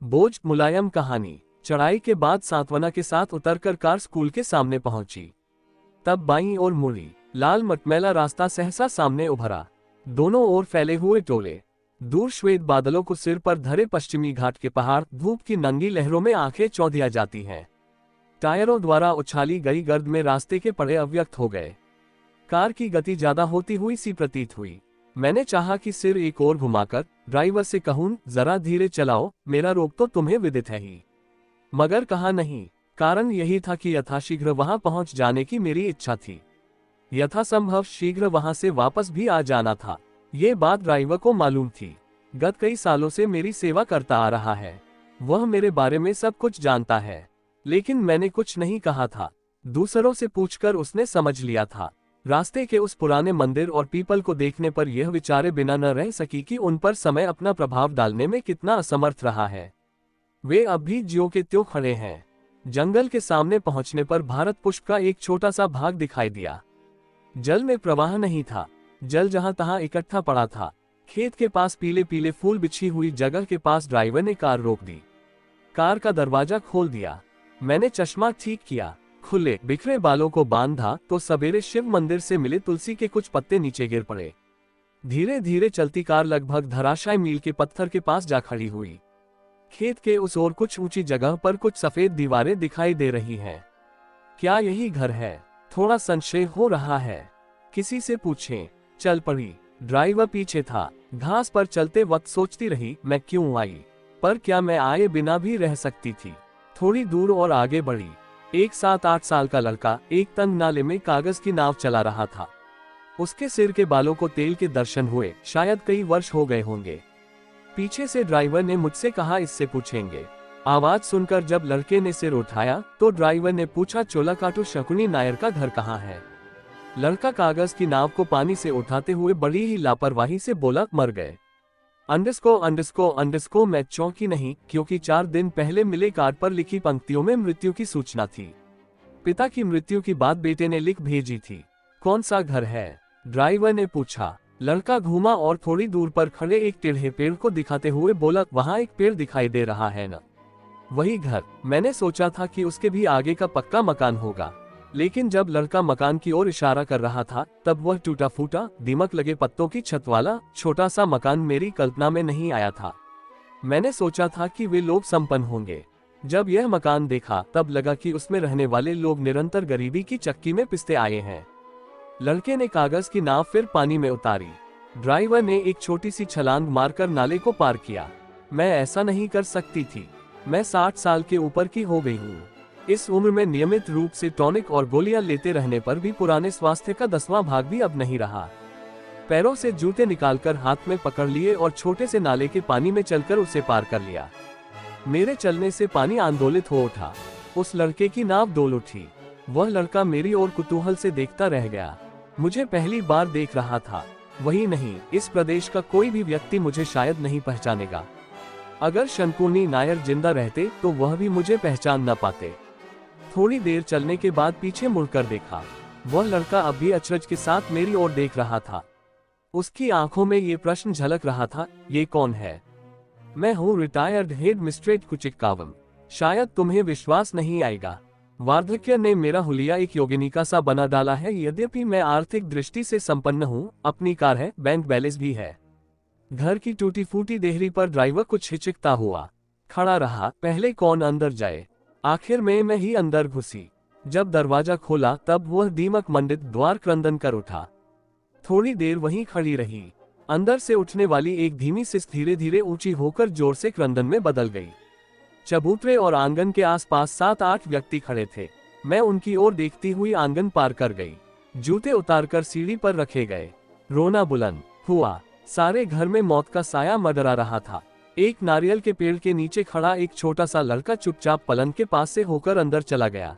बोझ मुलायम कहानी। चढ़ाई के बाद सांत्वना के साथ उतरकर कार स्कूल के सामने पहुंची। तब बाईं ओर मुड़ी, लाल मटमैला रास्ता सहसा सामने उभरा। दोनों ओर फैले हुए टोले, दूर श्वेत बादलों को सिर पर धरे पश्चिमी घाट के पहाड़, धूप की नंगी लहरों में आंखें चौंधिया जाती हैं। टायरों द्वारा उछाली गई गर्द में रास्ते के पड़े अव्यक्त हो गए। कार की गति ज्यादा होती हुई सी प्रतीत हुई। मैंने चाहा कि सिर एक ओर घुमाकर ड्राइवर से कहूं, जरा धीरे चलाओ, मेरा रोग तो तुम्हें विदित है ही। मगर कहा नहीं। कारण यही था कि यथाशीघ्र वहां पहुंच जाने की मेरी इच्छा थी। यथासंभव शीघ्र वहां से वापस भी आ जाना था। ये बात ड्राइवर को मालूम थी। गत कई सालों से मेरी सेवा करता आ रहा है। वह मेरे बारे में सब कुछ जानता है। लेकिन मैंने कुछ नहीं कहा था। दूसरों से पूछकर उसने समझ लिया था। रास्ते के उस पुराने मंदिर और पीपल को देखने पर यह विचारे बिना न रह सकी कि उन पर समय अपना प्रभाव डालने में कितना असमर्थ रहा है। वे अब भी ज्यों के त्यों खड़े हैं। जंगल के सामने पहुंचने पर भारत पुष्प का एक छोटा सा भाग दिखाई दिया। जल में प्रवाह नहीं था। जल जहां तहां इकट्ठा पड़ा था। खेत के पास पीले पीले फूल बिछी हुई जगह के पास ड्राइवर ने कार रोक दी। कार का दरवाजा खोल दिया। मैंने चश्मा ठीक किया, खुले बिखरे बालों को बांधा तो सवेरे शिव मंदिर से मिले तुलसी के कुछ पत्ते नीचे गिर पड़े। धीरे धीरे चलती कार लगभग धराशायी मील के पत्थर के पास जा खड़ी हुई। खेत के उस ओर कुछ ऊंची जगह पर कुछ सफेद दीवारें दिखाई दे रही हैं। क्या यही घर है? थोड़ा संशय हो रहा है। किसी से पूछें। चल पड़ी। ड्राइवर पीछे था। घास पर चलते वक्त सोचती रही, मैं क्यों आई? पर क्या मैं आए बिना भी रह सकती थी? थोड़ी दूर और आगे बढ़ी। एक 7-8 साल का लड़का एक तंग नाले में कागज की नाव चला रहा था। उसके सिर के बालों को तेल के दर्शन हुए, शायद कई वर्ष हो गए होंगे। पीछे से ड्राइवर ने मुझसे कहा, इससे पूछेंगे। आवाज सुनकर जब लड़के ने सिर उठाया तो ड्राइवर ने पूछा, चोलाकाटू शकुनी नायर का घर कहाँ है? लड़का कागज की नाव को पानी से उठाते हुए बड़ी ही लापरवाही से बोला, मर गए। अंडस्को मैं चौंकी नहीं, क्योंकि 4 दिन पहले मिले कार्ड पर लिखी पंक्तियों में मृत्यु की सूचना थी। पिता की मृत्यु की बात बेटे ने लिख भेजी थी। कौन सा घर है? ड्राइवर ने पूछा। लड़का घूमा और थोड़ी दूर पर खड़े एक टेढ़े पेड़ को दिखाते हुए बोला, वहां एक पेड़ दिखाई दे रहा है ना? वही घर। मैंने सोचा था कि उसके भी आगे का पक्का मकान होगा। लेकिन जब लड़का मकान की ओर इशारा कर रहा था तब वह टूटा फूटा, दीमक लगे पत्तों की छत वाला छोटा सा मकान मेरी कल्पना में नहीं आया था। मैंने सोचा था कि वे लोग संपन्न होंगे। जब यह मकान देखा तब लगा कि उसमें रहने वाले लोग निरंतर गरीबी की चक्की में पिसते आए हैं। लड़के ने कागज की नाव फिर पानी में उतारी। ड्राइवर ने एक छोटी सी छलांग मारकर नाले को पार किया। मैं ऐसा नहीं कर सकती थी। मैं 60 साल के ऊपर की हो गई हूँ। इस उम्र में नियमित रूप से टॉनिक और गोलियां लेते रहने पर भी पुराने स्वास्थ्य का 10वां भाग भी अब नहीं रहा। पैरों से जूते निकालकर हाथ में पकड़ लिए और छोटे से नाले के पानी में चलकर उसे पार कर लिया। मेरे चलने से पानी आंदोलित हो उठा। उस लड़के की नाव डोल उठी। वह लड़का मेरी ओर कुतूहल से देखता रह गया। मुझे पहली बार देख रहा था। वही नहीं, इस प्रदेश का कोई भी व्यक्ति मुझे शायद नहीं पहचानेगा। अगर शंकुनी नायर जिंदा रहते तो वह भी मुझे पहचान न पाते। थोड़ी देर चलने के बाद पीछे मुड़कर देखा। वह लड़का अब भी अचरज के साथ मेरी ओर देख रहा था। उसकी आंखों में ये प्रश्न झलक रहा था, ये कौन है? मैं हूँ रिटायर्ड हेड मिस्ट्रेट कुचिक्कावम। शायद तुम्हें विश्वास नहीं आएगा। वार्धक्य ने मेरा हुलिया एक योगिनिका सा बना डाला है। यद्यपि मैं आर्थिक दृष्टि से संपन्न हूँ, अपनी कार है, बैंक बैलेंस भी है। घर की टूटी फूटी देहरी पर ड्राइवर कुछ हिचकता हुआ खड़ा रहा। पहले कौन अंदर जाए? आखिर में मैं ही अंदर घुसी। जब दरवाजा खोला तब वह दीमक मंडित द्वार क्रंदन कर उठा। थोड़ी देर वहीं खड़ी रही। अंदर से उठने वाली एक धीमी सिस धीरे धीरे ऊंची होकर जोर से क्रंदन में बदल गई। चबूतरे और आंगन के आसपास 7-8 व्यक्ति खड़े थे। मैं उनकी ओर देखती हुई आंगन पार कर गई। जूते उतारकर सीढ़ी पर रखे गए। रोना बुलंद हुआ। सारे घर में मौत का साया मंडरा रहा था। एक नारियल के पेड़ के नीचे खड़ा एक छोटा सा लड़का चुपचाप पलंग के पास से होकर अंदर चला गया।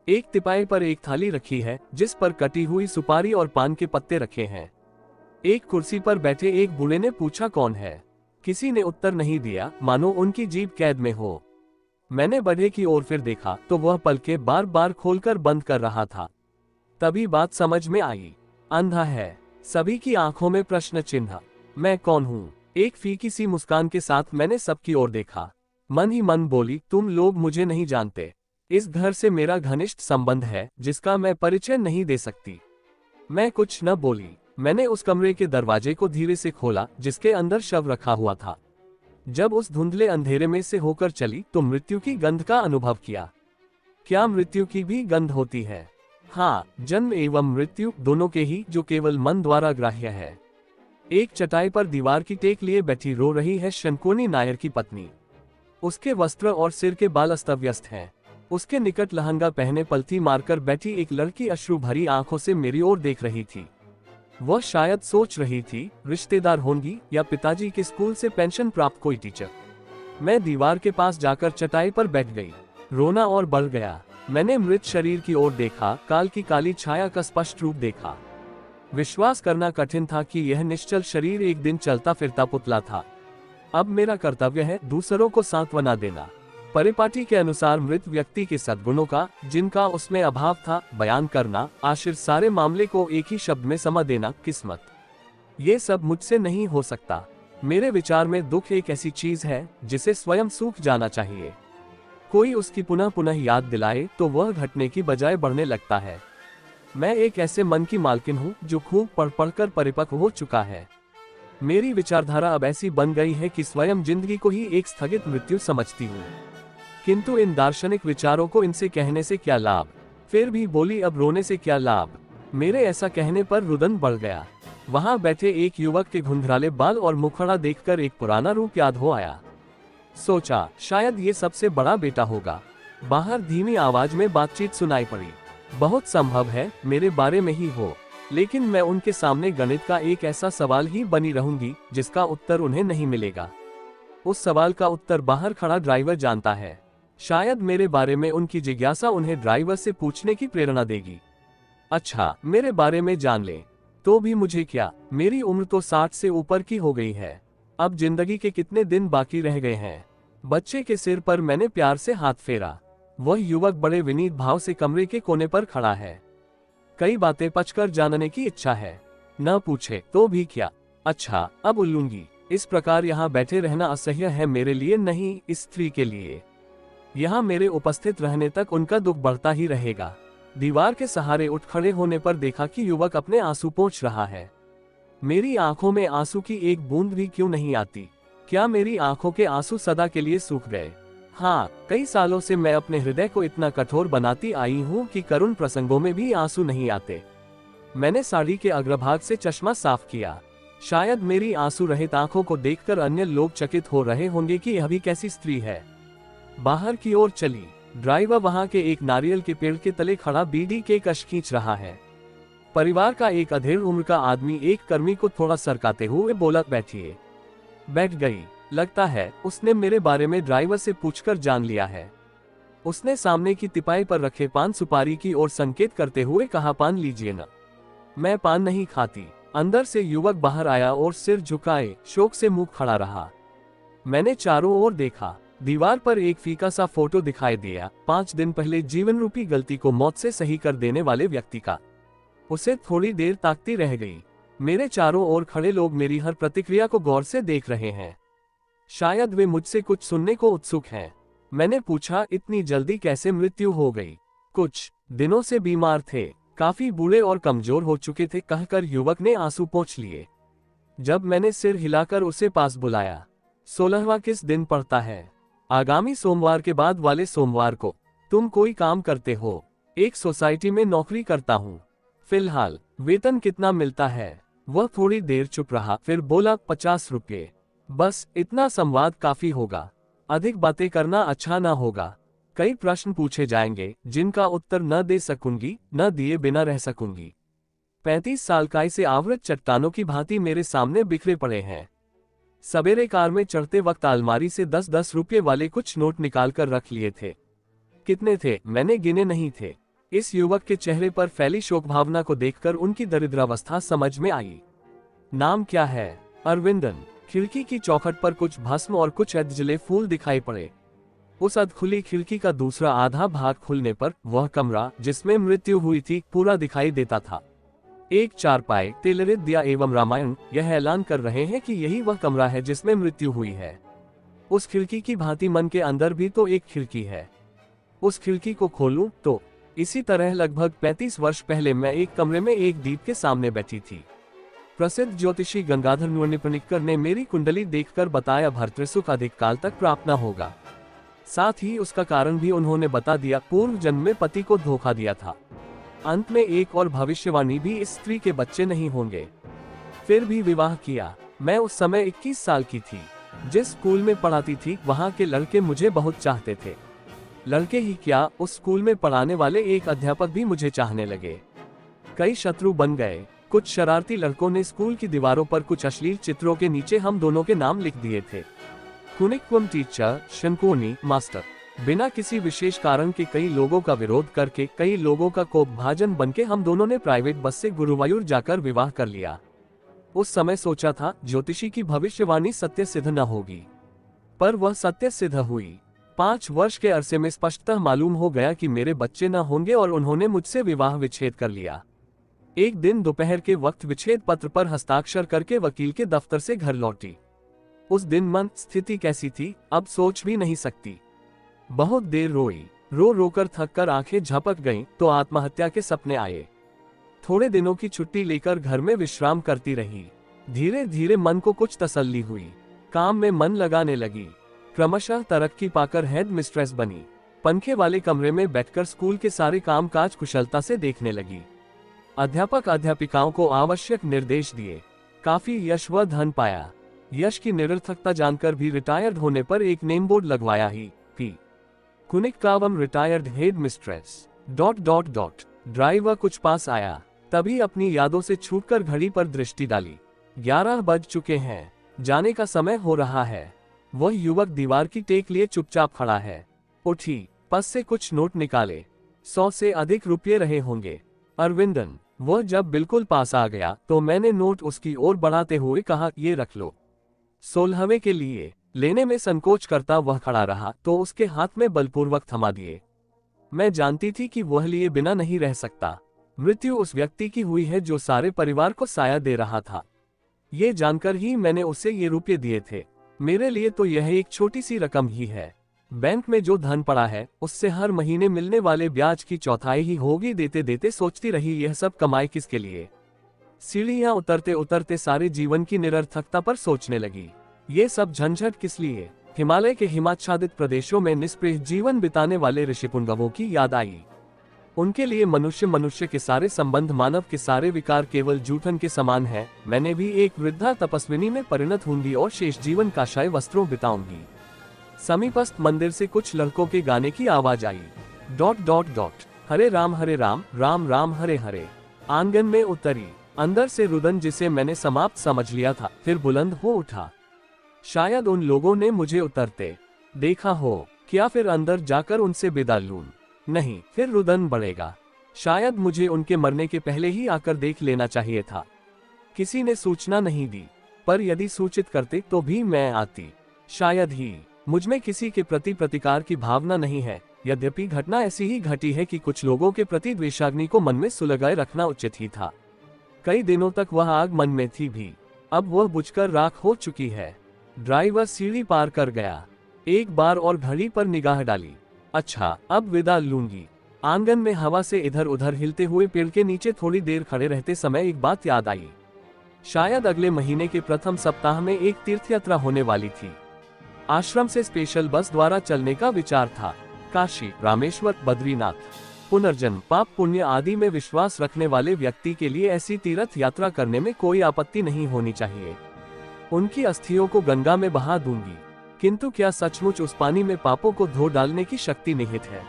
एक तिपाई पर एक थाली रखी है जिस पर कटी हुई सुपारी और पान के पत्ते रखे हैं। एक कुर्सी पर बैठे एक बूढ़े ने पूछा, कौन है? किसी ने उत्तर नहीं दिया, मानो उनकी जीभ कैद में हो। मैंने बढ़े की ओर फिर देखा तो वह पलकें बार बार खोलकर बंद कर रहा था। तभी बात समझ में आई। अंधा है। सभी की आंखों में प्रश्न चिन्ह। मैं कौन हूँ? एक फीकी सी मुस्कान के साथ मैंने सबकी ओर देखा। मन ही मन बोली, तुम लोग मुझे नहीं जानते। इस घर से मेरा घनिष्ठ संबंध है जिसका मैं परिचय नहीं दे सकती। मैं कुछ न बोली। मैंने उस कमरे के दरवाजे को धीरे से खोला जिसके अंदर शव रखा हुआ था। जब उस धुंधले अंधेरे में से होकर चली तो मृत्यु की गंध का अनुभव किया। क्या मृत्यु की भी गंध होती है? हाँ, जन्म एवं मृत्यु दोनों के ही, जो केवल मन द्वारा ग्राह्य है। एक चटाई पर दीवार की टेक लिए बैठी रो रही है शंकुनी नायर की पत्नी। उसके वस्त्र और सिर के बाल अस्त व्यस्त हैं। उसके निकट लहंगा पहने पलथी मारकर बैठी एक लड़की अश्रु भरी आंखों से मेरी ओर देख रही थी। वह शायद सोच रही थी, रिश्तेदार होंगी या पिताजी के स्कूल से पेंशन प्राप्त कोई टीचर। मैं दीवार के पास जाकर चटाई पर बैठ गई। रोना और बढ़ गया। मैंने मृत शरीर की ओर देखा, काल की काली छाया का स्पष्ट रूप देखा। विश्वास करना कठिन था कि यह निश्चल शरीर एक दिन चलता फिरता पुतला था। अब मेरा कर्तव्य है दूसरों को सांत्वना देना। परिपाटी के अनुसार मृत व्यक्ति के सद्गुणों का, जिनका उसमें अभाव था, बयान करना, आखिर सारे मामले को एक ही शब्द में समा देना किस्मत। ये सब मुझसे नहीं हो सकता। मेरे विचार में दुख एक ऐसी चीज है जिसे स्वयं सूख जाना चाहिए। कोई उसकी पुनः पुनः याद दिलाए तो वह घटने की बजाय बढ़ने लगता है। मैं एक ऐसे मन की मालकिन हूँ जो खूब पढ़ पढ़कर परिपक्व हो चुका है। मेरी विचारधारा अब ऐसी बन गई है कि स्वयं जिंदगी को ही एक स्थगित मृत्यु समझती हूँ। किंतु इन दार्शनिक विचारों को इनसे कहने से क्या लाभ? फिर भी बोली, अब रोने से क्या लाभ? मेरे ऐसा कहने पर रुदन बढ़ गया। वहां बैठे एक युवक के घुंघराले बाल और मुखड़ा देखकर एक पुराना रूप याद हो आया। सोचा, शायद ये सबसे बड़ा बेटा होगा। बाहर धीमी आवाज में बातचीत सुनाई पड़ी। बहुत संभव है मेरे बारे में ही हो, लेकिन मैं उनके सामने गणित का एक ऐसा सवाल ही बनी रहूंगी जिसका उत्तर उन्हें नहीं मिलेगा। उस सवाल का उत्तर बाहर खड़ा ड्राइवर जानता है। शायद मेरे बारे में उनकी जिज्ञासा उन्हें ड्राइवर से पूछने की प्रेरणा देगी। अच्छा, मेरे बारे में जान ले तो भी मुझे क्या, मेरी उम्र तो 60 से ऊपर की हो गई है। अब जिंदगी के कितने दिन बाकी रह गए हैं? बच्चे के सिर पर मैंने प्यार से हाथ फेरा। वह युवक बड़े विनीत भाव से कमरे के कोने पर खड़ा है। कई बातें पचकर जानने की इच्छा है। न पूछे तो भी क्या, अच्छा अब उल्लूंगी। इस प्रकार यहाँ बैठे रहना असह्य है मेरे लिए, नहीं इस स्त्री के लिए। यहाँ मेरे उपस्थित रहने तक उनका दुख बढ़ता ही रहेगा। दीवार के सहारे उठ खड़े होने पर देखा कि युवक अपने आंसू पोंछ रहा है। मेरी आंखों में आंसू की एक बूंद भी क्यों नहीं आती? क्या मेरी आंखों के आंसू सदा के लिए सूख गए? हाँ, कई सालों से मैं अपने हृदय को इतना कठोर बनाती आई हूँ कि करुण प्रसंगों में भी आंसू नहीं आते। मैंने साड़ी के अग्रभाग से चश्मा साफ किया। शायद मेरी आंसू रहित आंखों को देखकर अन्य लोग चकित हो रहे होंगे कि यह भी कैसी स्त्री है। बाहर की ओर चली। ड्राइवर वहां के एक नारियल के पेड़ के तले खड़ा बीड़ी के कश खींच रहा है। परिवार का एक अधेड़ उम्र का आदमी एक कर्मी को थोड़ा सरकाते हुए बोला, बैठिए। बैठ गई। लगता है उसने मेरे बारे में ड्राइवर से पूछकर जान लिया है। उसने सामने की तिपाई पर रखे पान सुपारी की ओर संकेत करते हुए कहा, पान लीजिए न। मैं पान नहीं खाती। अंदर से युवक बाहर आया और सिर झुकाए शोक से मुंह खड़ा रहा। मैंने चारों ओर देखा। दीवार पर एक फीका सा फोटो दिखाई दिया, 5 दिन पहले जीवन रूपी गलती को मौत से सही कर देने वाले व्यक्ति का। उसे थोड़ी देर ताकती रह गई। मेरे चारों ओर खड़े लोग मेरी हर प्रतिक्रिया को गौर से देख रहे हैं। शायद वे मुझसे कुछ सुनने को उत्सुक हैं। मैंने पूछा, इतनी जल्दी कैसे मृत्यु हो गई? कुछ दिनों से बीमार थे, काफी बूढ़े और कमजोर हो चुके थे, कहकर युवक ने आंसू पोंछ लिए। जब मैंने सिर हिलाकर उसे पास बुलाया, 16वां किस दिन पड़ता है? आगामी सोमवार के बाद वाले सोमवार को। तुम कोई काम करते हो? एक सोसाइटी में नौकरी करता हूँ। फिलहाल वेतन कितना मिलता है? वह थोड़ी देर चुप रहा, फिर बोला, 50 रुपये। बस इतना संवाद काफी होगा। अधिक बातें करना अच्छा ना होगा। कई प्रश्न पूछे जाएंगे जिनका उत्तर न दे सकूंगी, न दिए बिना रह सकूंगी। 35 साल काय से आवृत चट्टानों की भांति मेरे सामने बिखरे पड़े हैं। सवेरे कार में चढ़ते वक्त अलमारी से 10-10 रुपये वाले कुछ नोट निकाल कर रख लिए थे। कितने थे मैंने गिने नहीं थे। इस युवक के चेहरे पर फैली शोक भावना को देखकर उनकी दरिद्रावस्था समझ में आई। नाम क्या है? अरविंदन। खिड़की की चौखट पर कुछ भस्म और कुछ अधजले फूल दिखाई पड़े। उस अधखुली खिड़की का दूसरा आधा भाग खुलने पर वह कमरा जिसमें मृत्यु हुई थी पूरा दिखाई देता था। एक चारपाई, तिलरित दिया एवं रामायण यह ऐलान कर रहे हैं कि यही वह कमरा है जिसमें मृत्यु हुई है। उस खिड़की की भांति मन के अंदर भी तो एक खिड़की है। उस खिड़की को खोलूं तो इसी तरह लगभग 35 वर्ष पहले मैं एक कमरे में एक दीप के सामने बैठी थी। प्रसिद्ध ज्योतिषी गंगाधर नुनिपनिकर ने मेरी कुंडली देखकर बताया भर्तृसुख अधिक काल तक प्राप्त न होगा। साथ ही उसका कारण भी उन्होंने बता दिया, पूर्व जन्म में पति को धोखा दिया था। अंत में एक और भविष्यवाणी भी, इस स्त्री के बच्चे नहीं होंगे। फिर भी विवाह किया। मैं उस समय 21 साल की थी। जिस स्कूल में पढ़ाती थी वहाँ के लड़के मुझे बहुत चाहते थे। लड़के ही क्या, उस स्कूल में पढ़ाने वाले एक अध्यापक भी मुझे चाहने लगे। कई शत्रु बन गए। कुछ शरारती लड़कों ने स्कूल की दीवारों पर कुछ अश्लील चित्रों के नीचे हम दोनों के नाम लिख दिए थे। कुनिक्वम टीचर, शंकोनी मास्टर। बिना किसी विशेष कारण के कई लोगों का विरोध करके, कई लोगों का कोपभाजन बनके हम दोनों ने प्राइवेट बस से गुरुवायूर जाकर विवाह कर लिया। उस समय सोचा था ज्योतिषी की भविष्यवाणी सत्य सिद्ध न होगी, पर वह सत्य सिद्ध हुई। 5 वर्ष के अरसे में स्पष्टतः मालूम हो गया कि मेरे बच्चे न होंगे और उन्होंने मुझसे विवाह विच्छेद कर लिया। एक दिन दोपहर के वक्त विच्छेद पत्र पर हस्ताक्षर करके वकील के दफ्तर से घर लौटी। उस दिन मन स्थिति कैसी थी अब सोच भी नहीं सकती। बहुत देर रोई, रो रोकर थक कर आंखें झपक गईं तो आत्महत्या के सपने आए। थोड़े दिनों की छुट्टी लेकर घर में विश्राम करती रही। धीरे धीरे मन को कुछ तसल्ली हुई। काम में मन लगाने लगी। क्रमशः तरक्की पाकर हेड मिस्ट्रेस बनी। पंखे वाले कमरे में बैठकर स्कूल के सारे कामकाज कुशलता से देखने लगी। अध्यापक अध्यापिकाओं को आवश्यक निर्देश दिए। काफी यश व धन पाया। यश की निरर्थकता जानकर भी रिटायर्ड होने पर एक नेम बोर्ड लगवाया ही, P Kunikkavam retired headmistress ... driver कुछ पास आया। तभी अपनी यादों से छूटकर घड़ी पर दृष्टि डाली। 11 बज चुके हैं। जाने का समय हो रहा है। वह युवक दीवार की टेक लिए चुपचाप खड़ा है। उठी, पस से कुछ नोट निकाले। 100 से अधिक रुपये रहे होंगे। अरविंदन। वह जब बिल्कुल पास आ गया तो मैंने नोट उसकी ओर बढ़ाते हुए कहा, ये रख लो। 16वें के लिए। लेने में संकोच करता वह खड़ा रहा तो उसके हाथ में बलपूर्वक थमा दिए। मैं जानती थी कि वह लिए बिना नहीं रह सकता। मृत्यु उस व्यक्ति की हुई है जो सारे परिवार को साया दे रहा था। ये जानकर ही मैंने उसे ये रुपये दिए थे। मेरे लिए तो यह एक छोटी सी रकम ही है। बैंक में जो धन पड़ा है उससे हर महीने मिलने वाले ब्याज की चौथाई ही होगी। देते देते सोचती रही, यह सब कमाई किसके लिए। सीढ़ियां उतरते उतरते सारे जीवन की निरर्थकता पर सोचने लगी। ये सब झंझट किस लिए। हिमालय के हिमाच्छादित प्रदेशों में निष्प्रिय जीवन बिताने वाले ऋषिपुंगवों की याद आई। उनके लिए मनुष्य के सारे संबंध, मानव के सारे विकार केवल जूठन के समान है। मैंने भी एक वृद्धा तपस्विनी में परिणत होंगी और शेष जीवन काशाय वस्त्रों बिताऊंगी। समीपस्थ मंदिर से कुछ लड़कों के गाने की आवाज आई। ... हरे राम राम राम हरे हरे। आंगन में उतरी। अंदर से रुदन, जिसे मैंने समाप्त समझ लिया था, फिर बुलंद हो उठा। शायद उन लोगों ने मुझे उतरते देखा हो। क्या फिर अंदर जाकर उनसे विदा लूं? नहीं, फिर रुदन बढ़ेगा। शायद मुझे उनके मरने के पहले ही आकर देख लेना चाहिए था। किसी ने सूचना नहीं दी, पर यदि सूचित करते तो भी मैं आती। शायद ही। मुझमें किसी के प्रति प्रतिकार की भावना नहीं है। यद्यपि घटना ऐसी ही घटी है कि कुछ लोगों के प्रति द्वेषाग्नि को मन में सुलगाए रखना उचित ही था। कई दिनों तक वह आग मन में थी भी, अब वह बुझकर राख हो चुकी है। ड्राइवर सीढ़ी पार कर गया। एक बार और घड़ी पर निगाह डाली। अच्छा, अब विदा लूंगी। आंगन में हवा से इधर उधर हिलते हुए पेड़ के नीचे थोड़ी देर खड़े रहते समय एक बात याद आई। शायद अगले महीने के प्रथम सप्ताह में एक तीर्थयात्रा होने वाली थी। आश्रम से स्पेशल बस द्वारा चलने का विचार था। काशी, रामेश्वर, बद्रीनाथ। पुनर्जन्म, पाप पुण्य आदि में विश्वास रखने वाले व्यक्ति के लिए ऐसी तीर्थ यात्रा करने में कोई आपत्ति नहीं होनी चाहिए। उनकी अस्थियों को गंगा में बहा दूंगी। किंतु क्या सचमुच उस पानी में पापों को धो डालने की शक्ति निहित है?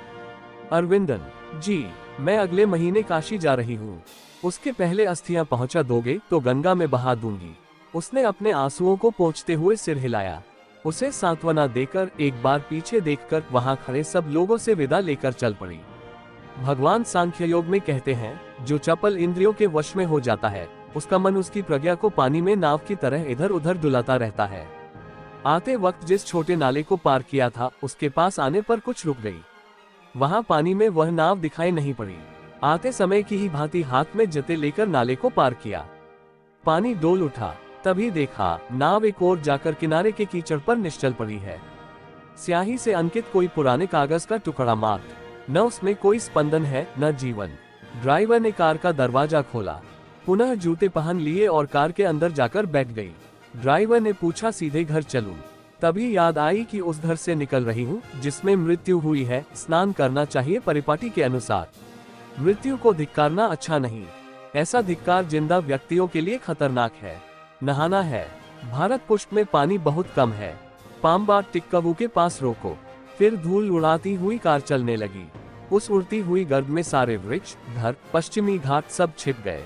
अरविंदन जी, मैं अगले महीने काशी जा रही हूँ। उसके पहले अस्थियां पहुंचा दोगे तो गंगा में बहा दूंगी। उसने अपने आंसुओं को पोंछते हुए सिर हिलाया। उसे सांत्वना देकर एक बार पीछे देखकर वहां खड़े सब लोगों से विदा लेकर चल पड़ी। भगवान सांख्य योग में कहते हैं, जो चपल इंद्रियों के वश में हो जाता है उसका मन उसकी प्रज्ञा को पानी में नाव की तरह इधर उधर डुलाता रहता है। आते वक्त जिस छोटे नाले को पार किया था उसके पास आने पर कुछ रुक गई। वहां पानी में वह नाव दिखाई नहीं पड़ी। आते समय की ही भांति हाथ में जते लेकर नाले को पार किया। पानी डोल उठा, तभी देखा नाव एक ओर जाकर किनारे के कीचड़ पर निश्चल पड़ी है। स्याही से अंकित कोई पुराने कागज का टुकड़ा मात्र, न उसमें कोई स्पंदन है न जीवन। ड्राइवर ने कार का दरवाजा खोला, पुनः जूते पहन लिए और कार के अंदर जाकर बैठ गई। ड्राइवर ने पूछा, सीधे घर चलूं? तभी याद आई कि उस घर से निकल रही हूँ जिसमें मृत्यु हुई है, स्नान करना चाहिए परिपाटी के अनुसार। मृत्यु को धिक्कारना अच्छा नहीं, ऐसा धिक्कार जिंदा व्यक्तियों के लिए खतरनाक है। नहाना है। भारत पुष्प में पानी बहुत कम है। पाम्बा टिक्कवू के पास रोको। फिर धूल उड़ाती हुई कार चलने लगी। उस उड़ती हुई गर्द में सारे वृक्ष, घर, पश्चिमी घाट सब छिप गए।